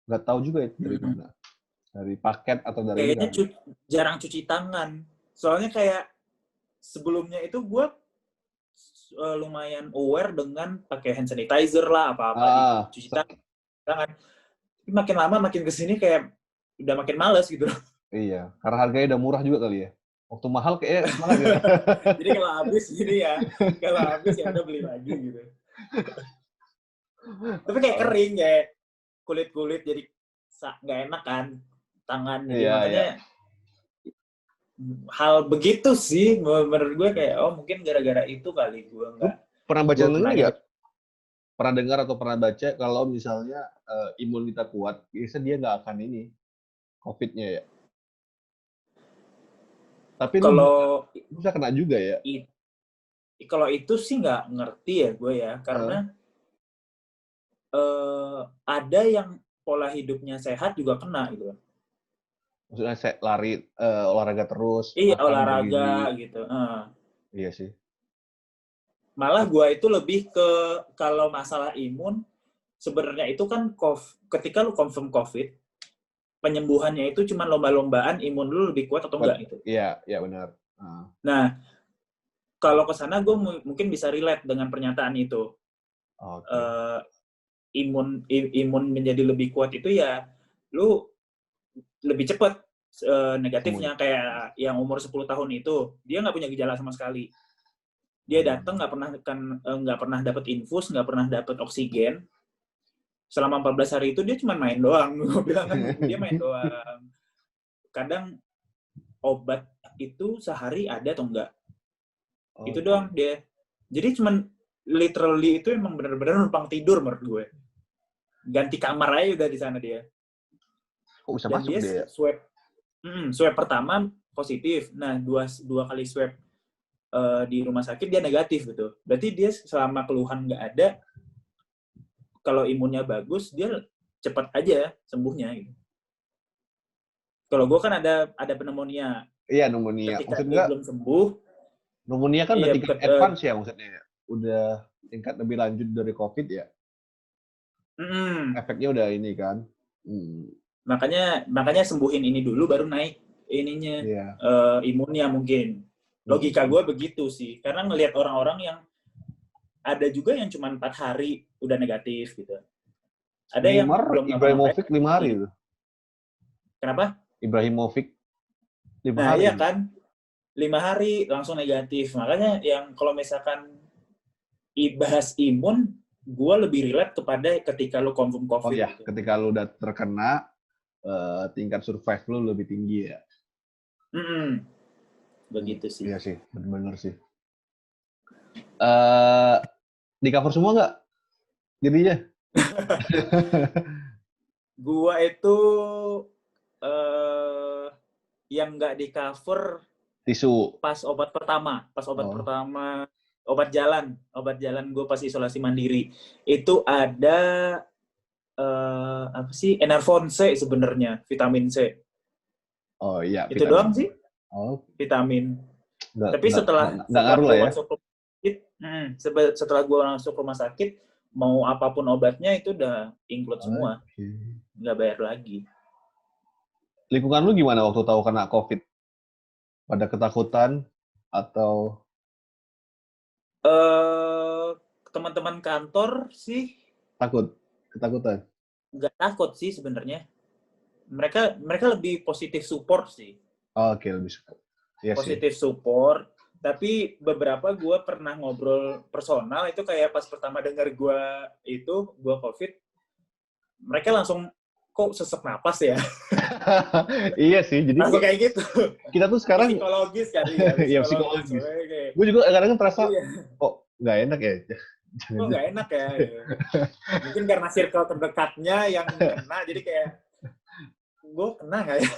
Nggak tahu juga itu dari mana. Dari paket atau dari ini Kayaknya kan. jarang cuci tangan. Soalnya kayak sebelumnya itu gue lumayan aware dengan pakai hand sanitizer lah, apa-apa dicuci tangan. Tapi makin lama makin kesini kayak udah makin males gitu. Iya. Karena harganya udah murah juga kali ya. Waktu mahal kayaknya semangat ya. Jadi kalau habis gini ya, kalau habis ya udah beli lagi gitu. Tapi kayak kering kayak kulit jadi nggak enak kan tangan. Jadi makanya hal begitu sih menurut gue kayak mungkin gara-gara itu kali gue Lu nggak. pernah baca Gue dengar nanya nggak? Pernah dengar atau pernah baca kalau misalnya imun kita kuat, biasanya dia nggak akan ini COVID-nya ya. Tapi lu bisa kena juga ya. Kalau itu sih nggak ngerti ya gue ya, karena ada yang pola hidupnya sehat juga kena gitu. Maksudnya saya lari, olahraga terus, Iya, makan olahraga bergizi. gitu. Iya sih. Malah gue itu lebih ke kalau masalah imun, sebenarnya itu kan ketika lu confirm COVID, penyembuhannya itu cuma lomba-lombaan imun lu lebih kuat atau enggak gitu. Iya benar. Nah, kalau ke sana gue mungkin bisa relate dengan pernyataan itu. Imun menjadi lebih kuat itu ya lu lebih cepat negatifnya. Kayak yang umur 10 tahun itu dia nggak punya gejala sama sekali, dia datang nggak pernah dapat infus, nggak pernah dapat oksigen selama 14 hari itu, dia cuma main doang. Gue bilang kan dia main doang. Kadang obat itu sehari ada atau enggak, itu doang dia. Jadi cuman literally itu emang benar-benar numpang tidur menurut gue. Ganti kamar aja udah di sana dia. Kok bisa Dan masuk dia dia? swab pertama positif. Nah, dua kali swab di rumah sakit dia negatif gitu. Berarti dia selama keluhan nggak ada, kalau imunnya bagus dia cepat aja sembuhnya gitu. Kalau gue kan ada pneumonia. Iya, pneumonia. Ketika Maksud dia enggak, belum sembuh, pneumonia kan udah iya, tingkat advance ya maksudnya. Udah tingkat lebih lanjut dari COVID ya. Efeknya udah ini kan. Makanya sembuhin ini dulu baru naik ininya, imunnya mungkin. Logika gue begitu sih. Karena ngelihat orang-orang yang ada juga yang cuma 4 hari udah negatif gitu. Ada yang belum Ibrahimovic 5 hari itu. Kenapa? Ibrahimovic 5 nah, hari. Iya kan. 5 hari langsung negatif. Makanya yang kalau misalkan bahas imun, gue lebih relate kepada ketika lu confirm Oh COVID. ya, gitu. ketika lu udah terkena, tingkat survive lu lebih tinggi ya. Begitu sih. Iya sih, benar-benar sih. Di cover semua nggak jadinya? Gua itu yang nggak di cover Tisu. pas obat pertama, Oh. obat jalan gue pas isolasi mandiri itu ada apa sih, Enervon C sebenarnya, vitamin C. Oh iya, Itu vitamin. doang sih, Oh, vitamin. nggak Tapi nggak nggak setelah nggak setelah ngaruh lah gue ya. masuk rumah sakit, setelah gue masuk rumah sakit, mau apapun obatnya itu udah include semua, Oke. nggak bayar lagi. Lingkungan lu gimana waktu tahu kena COVID? Pada ketakutan atau Teman-teman kantor sih ketakutan? nggak takut sih sebenarnya. Mereka lebih positif support sih. Oke, lebih suka. Iya sih. Positif support. Tapi beberapa gue pernah ngobrol personal itu kayak pas pertama dengar gue COVID, mereka langsung kok sesek napas ya. Iya sih, jadi Langsung kayak gitu. kita tuh sekarang Psikologis kali ya, ya psikologis. psikologis. Kayak, Gue juga kadang-kadang terasa iya. kok nggak enak ya. Kok nggak enak ya. Mungkin karena circle terdekatnya yang kena, jadi kayak gue kena nggak ya?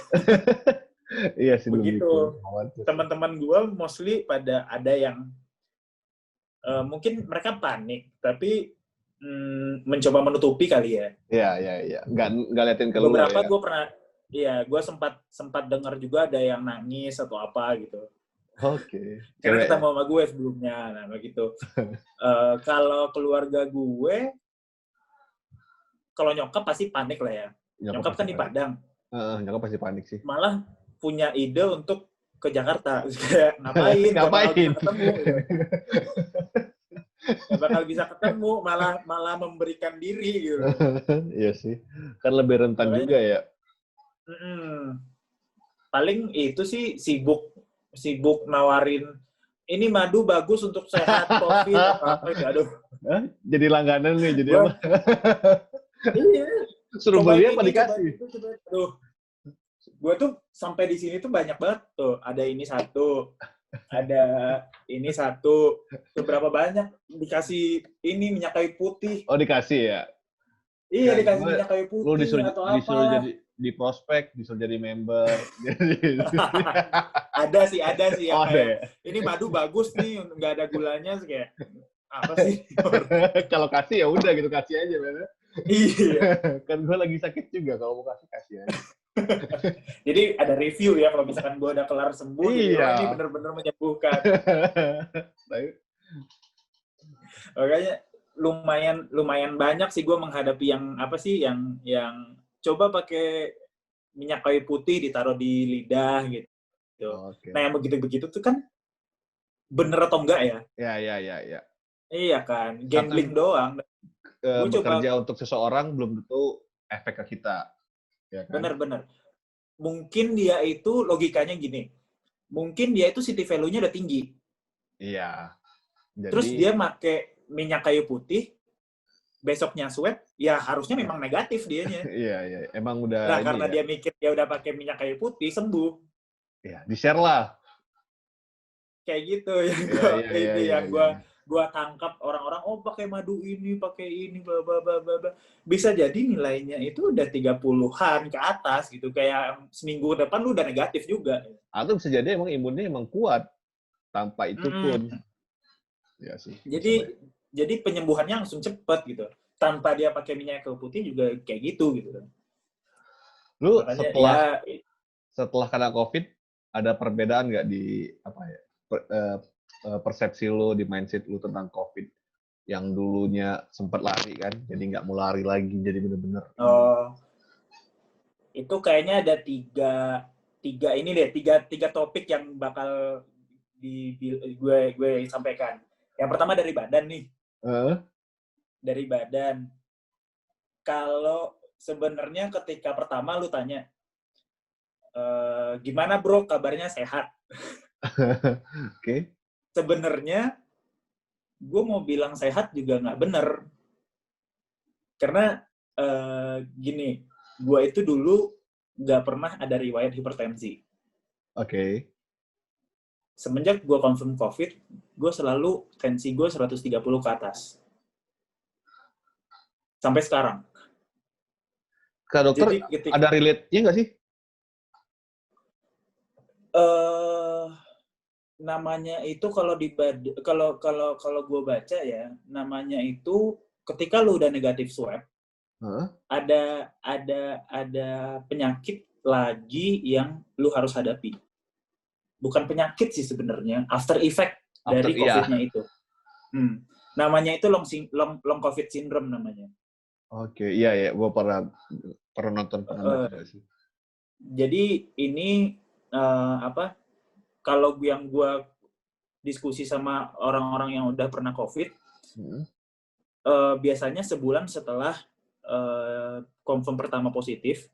Iya sih, lebih Begitu. khawatir. Teman-teman gue mostly pada ada yang mungkin mereka panik, tapi mencoba menutupi kali ya. Iya. Nggak liatin ke lu Beberapa ya. gue pernah, gue sempat dengar juga ada yang nangis atau apa gitu. Oke. Karena Cewek ya? ketemu sama gue sebelumnya, nah begitu. Kalau keluarga gue, kalau nyokap pasti panik lah ya. Nyokap Pasti kan di panik. Padang. Nyokap pasti panik sih. Malah punya ide untuk ke Jakarta. Kayak ngapain? Gak bakal bisa ketemu. Gitu. Gak bakal bisa ketemu, malah memberikan diri gitu. Iya sih. Kan lebih rentan Makanya, juga ya. Paling itu sih sibuk nawarin ini madu bagus untuk sehat, COVID, apa itu. Aduh. Jadi langganan nih, jadi Gua, apa? iya. Suruh Cobain beli apa ini, dikasih? cobain itu, cobain. Aduh. Gue tuh sampai di sini tuh banyak banget tuh. Ada ini satu, ada ini satu, beberapa banyak dikasih ini minyak kayu putih. Oh, dikasih ya? Iya, dikasih minyak kayu Lu putih atau disuruh apalah. jadi di prospek, disuruh jadi member. ada sih yang Oh, kayak ya? ini madu bagus nih, nggak ada gulanya, kayak apa sih? Kalau kasih ya udah gitu, kasih aja bener. Iya. Kan gue lagi sakit juga, kalau mau kasih aja. Jadi ada review ya kalau misalkan gue udah kelar sembuh, jadi ini benar-benar menyembuhkan. Makanya lumayan banyak sih gue menghadapi yang apa sih, yang coba pakai minyak kayu putih ditaruh di lidah gitu. Okay. Nah yang begitu-begitu tuh kan bener atau enggak ya? Ya. Iya kan, gambling doang. Bekerja untuk seseorang belum tentu efek ke kita. Ya kan? Bener. Mungkin dia itu logikanya gini. Mungkin dia itu city value-nya udah tinggi. Iya. Jadi, terus dia pakai minyak kayu putih, besoknya swab, ya harusnya memang negatif dianya. Iya. Emang udah. Nah, karena dia mikir dia udah pakai minyak kayu putih, sembuh. Iya, di-share lah. Kayak gitu yang gue tangkap orang-orang, oh pakai madu ini, pakai ini, bla bla bla bla. Bisa jadi nilainya itu udah 30-an ke atas gitu. Kayak seminggu depan lu udah negatif juga. Atau bisa jadi emang imunnya emang kuat tanpa itu pun. Ya sih. Jadi penyembuhannya langsung cepet gitu. Tanpa dia pakai minyak kayu putih juga kayak gitu. Lu makanya, setelah kena COVID, ada perbedaan nggak di persepsi lu, di mindset lu tentang COVID? Yang dulunya sempat lari kan, jadi nggak mau lari lagi, jadi bener-bener. Oh, itu kayaknya ada tiga topik yang bakal gue sampaikan. Yang pertama dari badan nih. Dari badan. Kalau sebenarnya ketika pertama lu tanya, gimana bro, kabarnya sehat? Oke. Sebenarnya gue mau bilang sehat juga nggak bener. Karena gini, gue itu dulu nggak pernah ada riwayat hipertensi. Oke. Semenjak gue confirm COVID, gue selalu tensi gue 130 ke atas. Sampai sekarang. Kak dokter, Jadi ketika ada relate-nya nggak sih? namanya itu kalau gue baca ya, namanya itu ketika lu udah negatif swab, Hah? ada penyakit lagi yang lu harus hadapi. Bukan penyakit sih sebenarnya, after effect dari Iya. COVID-nya itu. Namanya itu long COVID syndrome namanya. Oke, iya, gue pernah nonton, pernah baca sih. Jadi ini kalau yang gue diskusi sama orang-orang yang udah pernah COVID, biasanya sebulan setelah confirm pertama positif,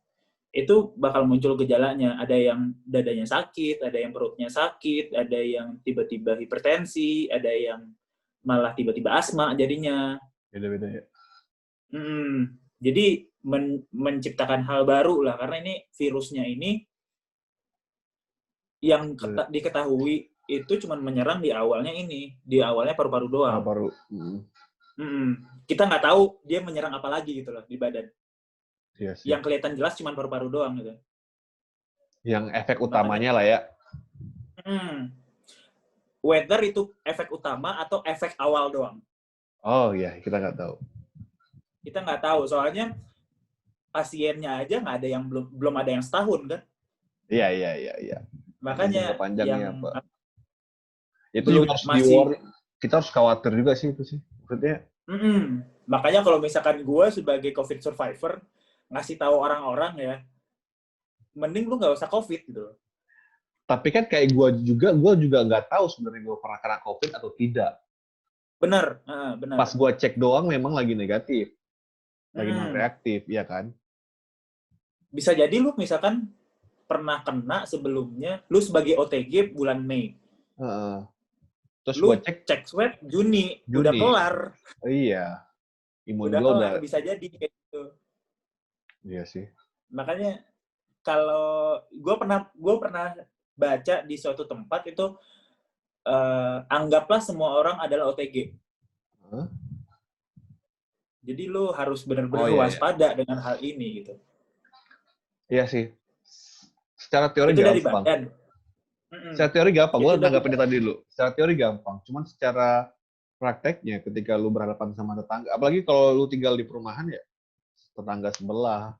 itu bakal muncul gejalanya. Ada yang dadanya sakit, ada yang perutnya sakit, ada yang tiba-tiba hipertensi, ada yang malah tiba-tiba asma jadinya. Beda-beda ya. Jadi menciptakan hal baru lah, karena ini virusnya ini yang diketahui itu cuma menyerang di awalnya paru-paru doang. Paru-paru. Kita nggak tahu dia menyerang apa lagi gitu loh di badan. Iya sih. Yang kelihatan jelas cuma paru-paru doang gitu. Yang efek utamanya lah ya. Whether itu efek utama atau efek awal doang. Oh iya, kita nggak tahu. Kita nggak tahu, soalnya pasiennya aja nggak ada yang belum ada yang setahun kan. Iya. Makanya panjangnya yang apa? Itu juga harus di-worry. Kita harus khawatir juga sih itu sih. Maksudnya. Makanya kalau misalkan gue sebagai COVID survivor ngasih tahu orang-orang ya, mending lu nggak usah COVID gitu. Tapi kan kayak gue juga nggak tahu sebenarnya gue pernah kena COVID atau tidak. Benar. Pas gue cek doang memang lagi negatif, lagi non reaktif, ya kan? Bisa jadi lu misalkan pernah kena sebelumnya, lu sebagai OTG bulan Mei. Terus lu gue cek swab Juni, udah kelar. Iya. Imun udah kelar, bisa jadi kayak gitu. Iya sih. Makanya kalau gue pernah baca di suatu tempat itu, anggaplah semua orang adalah OTG. Jadi lu harus benar-benar waspada dengan hal ini gitu. Iya sih. Secara teori itu dari gampang. badan. Secara teori gampang. Gue nanggapin tadi dulu. Secara teori gampang. Cuman secara prakteknya ketika lu berhadapan sama tetangga, apalagi kalau lu tinggal di perumahan ya, tetangga sebelah.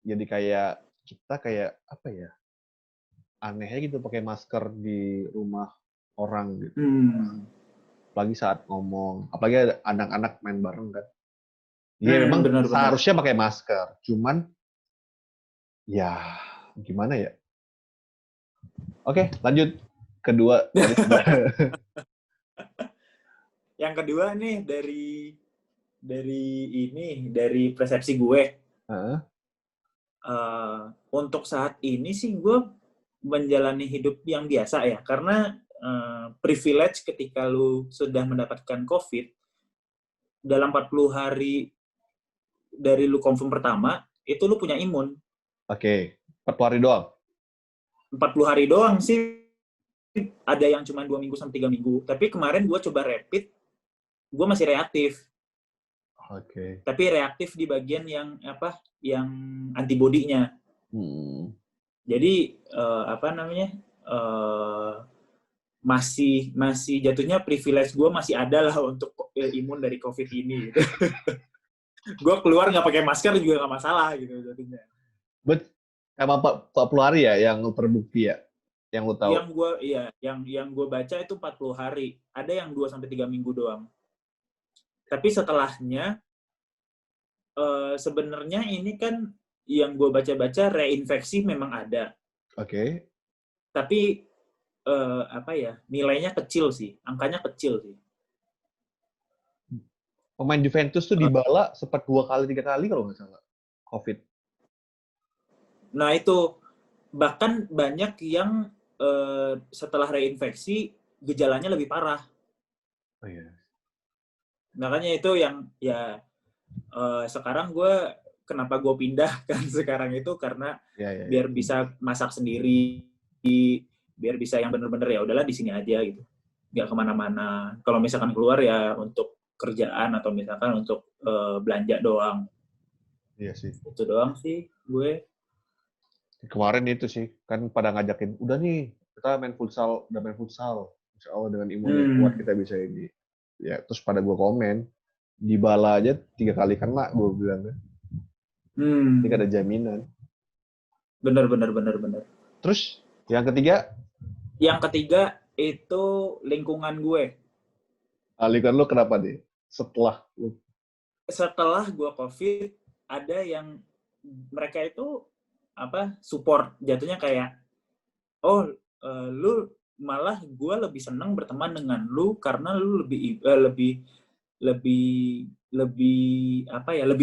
Jadi kayak kita kayak apa ya? Anehnya gitu pakai masker di rumah orang gitu. Apalagi saat ngomong, apalagi ada anak-anak main bareng kan. Iya memang seharusnya pakai masker, cuman ya gimana ya? Oke, lanjut. Kedua. Yang kedua nih dari persepsi gue. Untuk saat ini sih gue menjalani hidup yang biasa ya, karena privilege ketika lu sudah mendapatkan COVID, dalam 40 hari dari lu confirm pertama, itu lu punya imun. Oke, 40 hari doang? 40 hari doang sih. Ada yang cuma 2 minggu sampai 3 minggu. Tapi kemarin gue coba rapid, gue masih reaktif. Oke. Tapi reaktif di bagian yang antibodinya. Jadi masih jatuhnya privilege gue masih ada lah untuk imun dari COVID ini. Gitu. Gue keluar nggak pakai masker juga nggak masalah gitu jatuhnya. Emang 40 hari ya yang terbukti ya? Yang lu tahu? Yang gue baca itu 40 hari. Ada yang 2-3 minggu doang. Tapi setelahnya sebenarnya ini kan yang gue baca-baca reinfeksi memang ada. Oke. Tapi nilainya kecil sih, angkanya kecil sih. Pemain Juventus tuh Dybala sempat 2-3 kali kalau nggak salah COVID. Nah itu bahkan banyak yang setelah reinfeksi gejalanya lebih parah. Oh iya. Makanya itu yang ya sekarang kenapa gue pindah kan sekarang itu karena biar bisa masak sendiri, biar bisa yang bener-bener ya udahlah di sini aja gitu, nggak kemana-mana. Kalau misalkan keluar ya untuk kerjaan atau misalkan untuk belanja doang. Iya sih. Itu doang sih gue. Kemarin itu sih kan pada ngajakin, udah nih kita main futsal, udah main futsal. Insya Allah dengan imun yang kuat kita bisa ini. Ya terus pada gue komen, di bala aja 3 kali kena gue bilang kan. Ini ada jaminan. Bener. Terus yang ketiga? Yang ketiga itu lingkungan gue. Lingkungan lu kenapa deh? Setelah gue COVID, ada yang mereka itu support, jatuhnya kayak, lu malah gue lebih senang berteman dengan lu karena lu lebih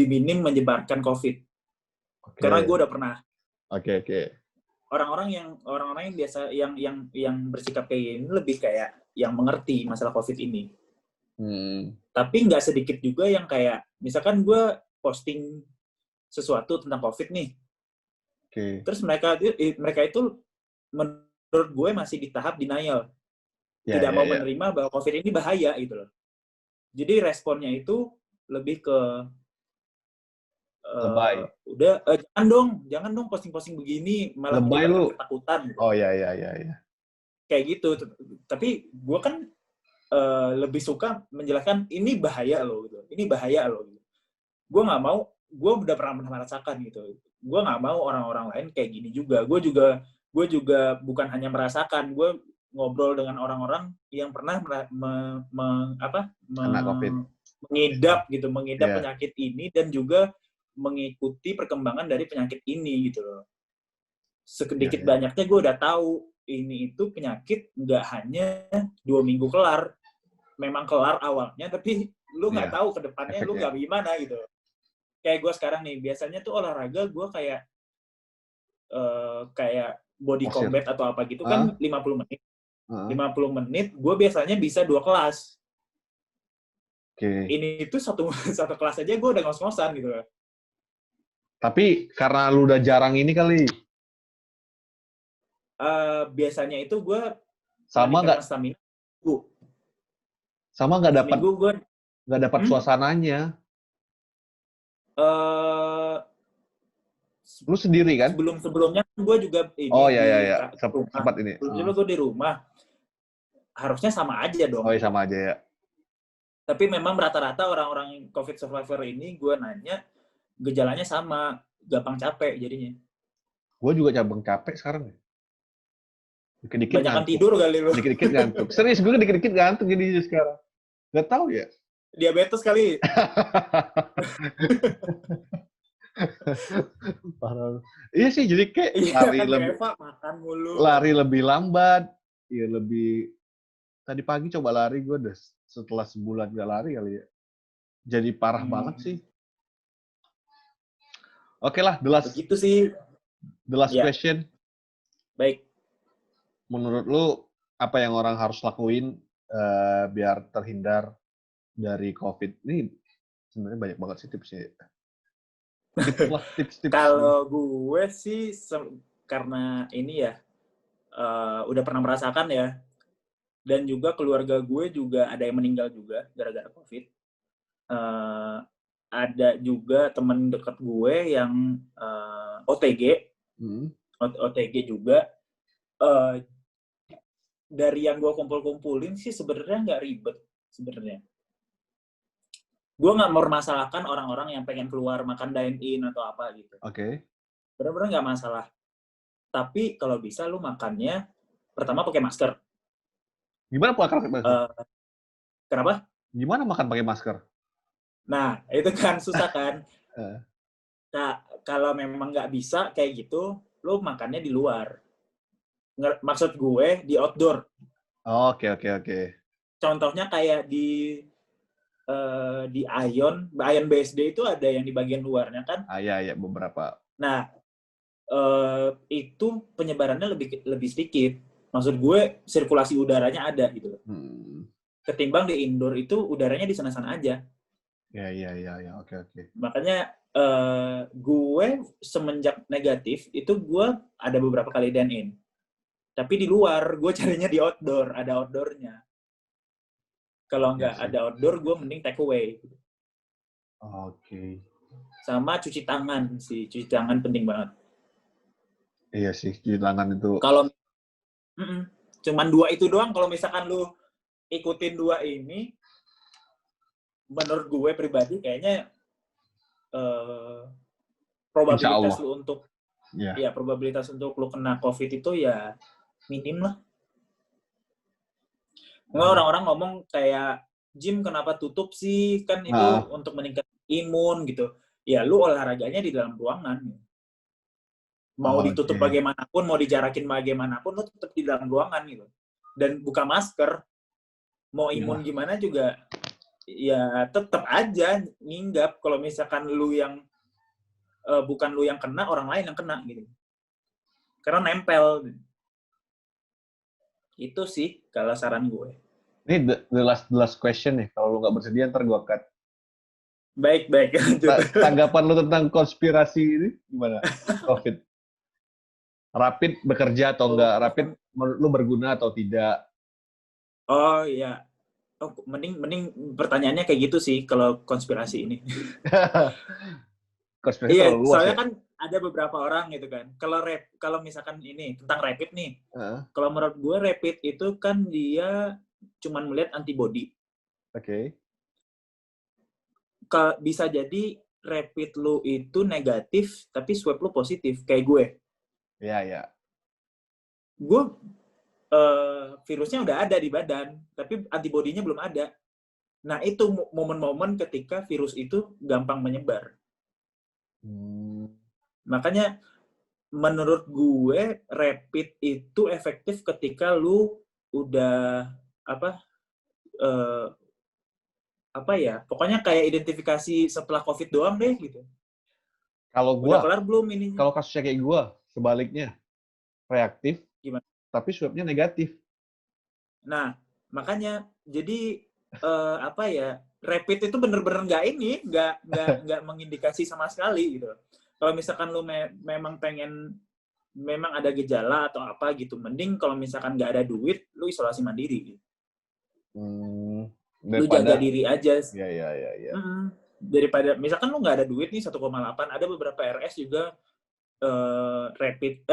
minim menyebarkan COVID. Okay. Karena gue udah pernah. Oke. Orang-orang yang biasa yang bersikap kayak gini lebih kayak yang mengerti masalah COVID ini. Tapi nggak sedikit juga yang kayak, misalkan gue posting sesuatu tentang COVID nih. Okay. Terus mereka itu menurut gue masih di tahap denial. Tidak mau menerima bahwa COVID ini bahaya gitu loh. Jadi responnya itu lebih ke udah jangan dong posting-posting begini, malah menyebabkan ketakutan gitu. Oh iya. Kayak gitu. Tapi gue kan lebih suka menjelaskan ini bahaya loh gitu. Ini bahaya loh gitu. Gue nggak mau, gue udah pernah merasakan gitu. Gue nggak mau orang-orang lain kayak gini juga. Gue juga bukan hanya merasakan, gue ngobrol dengan orang-orang yang pernah mengidap penyakit ini dan juga mengikuti perkembangan dari penyakit ini gitu loh. Sedikit banyaknya gue udah tahu ini itu penyakit nggak hanya 2 minggu kelar. Memang kelar awalnya, tapi lu nggak tahu ke depannya lu nggak gimana gitu. Kayak gue sekarang nih, biasanya tuh olahraga gue kayak body combat atau apa gitu kan 50 menit. 50 menit gue biasanya bisa 2 kelas. Ini itu satu kelas aja gue udah ngos-ngosan gitu. Tapi karena lu udah jarang ini kali. Biasanya itu gue sama nggak dapat suasananya. Lu sendiri kan? Sebelumnya gue juga ini sempat ini. Sebelumnya gue di rumah. Harusnya sama aja dong. Oh iya, sama aja ya. Tapi memang rata-rata orang-orang COVID survivor ini gue nanya gejalanya sama, gampang capek jadinya. Gue juga gampang capek sekarang. Dikit-dikit banyakan tidur kali lu. Dikit-dikit ngantuk. Serius, gue dikit-dikit ngantuk jadi sekarang. Gak tahu ya. Diabetes kali. Iya sih, jadi kayak makan mulu. Lari lebih lambat. Iya, lebih. Tadi pagi coba lari, gue udah setelah sebulan gak lari kali ya. Jadi parah banget sih. Oke lah, begitu sih. The last question. Baik. Menurut lu, apa yang orang harus lakuin biar terhindar dari COVID? Ini sebenarnya banyak banget sih tipsnya. Tips. Kalau gue sih, karena ini ya, udah pernah merasakan ya, dan juga keluarga gue juga ada yang meninggal juga gara-gara COVID. Ada juga teman dekat gue yang OTG, OTG juga. Dari yang gue kumpulin sih sebenarnya nggak ribet sebenarnya. Gue nggak mempermasalahkan orang-orang yang pengen keluar makan dine-in atau apa gitu. Oke. Benar-benar nggak masalah. Tapi kalau bisa lu makannya pertama pakai masker. Gimana pakai masker? Kenapa? Gimana makan pakai masker? Nah, itu kan susah kan. Nah, kalau memang nggak bisa kayak gitu, lu makannya di luar. Maksud gue di outdoor. Oke. Contohnya kayak di Ion BSD itu ada yang di bagian luarnya kan? Iya, beberapa. Nah, itu penyebarannya lebih sedikit. Maksud gue sirkulasi udaranya ada gitu. ketimbang di indoor itu udaranya di sana-sana aja. Ya, oke. Makanya gue semenjak negatif itu gue ada beberapa kali dine in. Tapi di luar, gue carinya di outdoor, ada outdoornya. Kalau nggak sih. ada outdoor, gue mending take away. Oke. Sama cuci tangan sih, cuci tangan penting banget. Iya sih, cuci tangan itu. Kalau cuman 2 itu doang, kalau misalkan lu ikutin 2 ini, menurut gue pribadi kayaknya probabilitas lu untuk probabilitas untuk lu kena COVID itu ya minim lah. Nggak, orang-orang ngomong kayak gym kenapa tutup sih, kan itu untuk meningkatkan imun gitu. Ya lu olahraganya di dalam ruangan. Mau ditutup bagaimanapun, mau dijarakin bagaimanapun, lu tetap di dalam ruangan gitu. Dan buka masker, mau imun gimana juga, ya tetap aja nginggap. Kalau misalkan lu yang bukan lu yang kena, orang lain yang kena gitu. Karena nempel. Itu sih kalau saran gue. Ini the last question nih. Kalau lu nggak bersedia, ntar gue cut. Baik. Tanggapan lu tentang konspirasi ini gimana? COVID. Rapid bekerja atau enggak? Rapid lu berguna atau tidak? Oh iya. Oh, mending pertanyaannya kayak gitu sih kalau konspirasi ini. Konspirasi Iya, terlalu luas soalnya ya? kan ada beberapa orang gitu kan. Kalau misalkan ini tentang rapid nih. Kalau menurut gue rapid itu kan dia cuman melihat antibody. Oke. Bisa jadi rapid lu itu negatif tapi swab lu positif kayak gue. Iya. Gue virusnya udah ada di badan, tapi antibodinya belum ada. Nah, itu momen-momen ketika virus itu gampang menyebar. Makanya menurut gue rapid itu efektif ketika lu udah pokoknya kayak identifikasi setelah COVID doang deh gitu. Kalau udah kelar belum ini? Kalau kasusnya kayak gue, sebaliknya reaktif, gimana? Tapi swabnya negatif. Nah, makanya jadi rapid itu bener-bener nggak mengindikasi sama sekali gitu. Kalau misalkan lu memang ada gejala atau apa gitu, mending kalau misalkan nggak ada duit, lu isolasi mandiri. Gitu. Lu jaga diri aja. Iya. Daripada misalkan lu nggak ada duit nih 1,8, ada beberapa RS juga rapid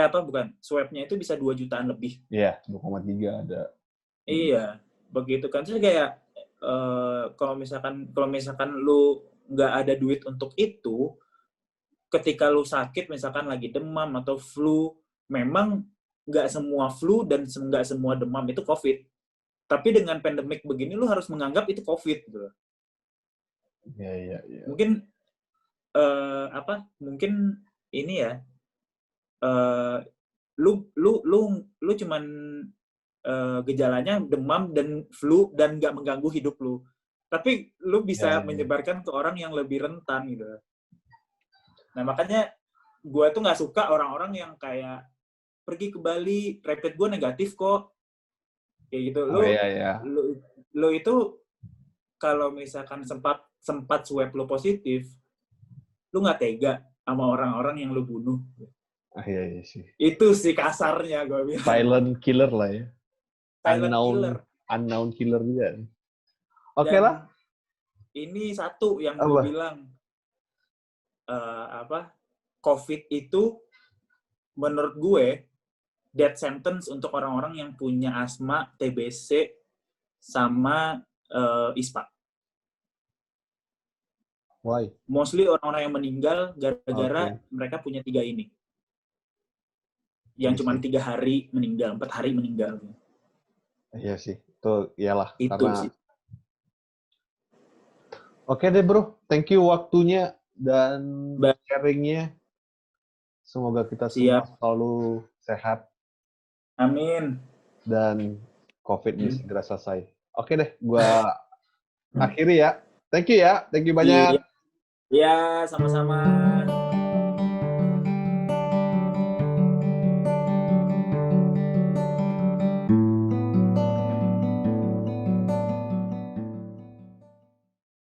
swabnya itu bisa 2 jutaan lebih. Iya, 2,3 ada. Iya, begitu kan. Terus kayak kalau misalkan lu nggak ada duit untuk itu, ketika lu sakit misalkan lagi demam atau flu, memang nggak semua flu dan nggak semua demam itu COVID. Tapi dengan pandemik begini lu harus menganggap itu COVID gitu. Iya. Mungkin mungkin ini ya. Lu cuman gejalanya demam dan flu dan nggak mengganggu hidup lu. Tapi lu bisa menyebarkan ke orang yang lebih rentan gitu. Nah, makanya gue tuh nggak suka orang-orang yang kayak pergi ke Bali, rapid gue negatif kok. Kayak gitu. Lu itu kalau misalkan sempat swab lu positif, lu nggak tega sama orang-orang yang lu bunuh. Iya sih. Itu sih kasarnya gue bilang. Silent killer lah ya. Killer. Unknown killer juga. Oke lah. Ini satu yang gue bilang, COVID itu menurut gue death sentence untuk orang-orang yang punya asma, TBC, sama ISPA. Why? Mostly orang-orang yang meninggal gara-gara mereka punya 3 ini. Yang cuma 3 hari meninggal, 4 hari meninggal. Iya sih, itu iyalah. Itu karena... sih. Oke deh bro, thank you waktunya dan sharingnya. Semoga kita semua selalu sehat. Amin. Dan COVID ini segera selesai. Oke deh, gua akhiri ya. Thank you ya, thank you banyak. Iya, sama-sama.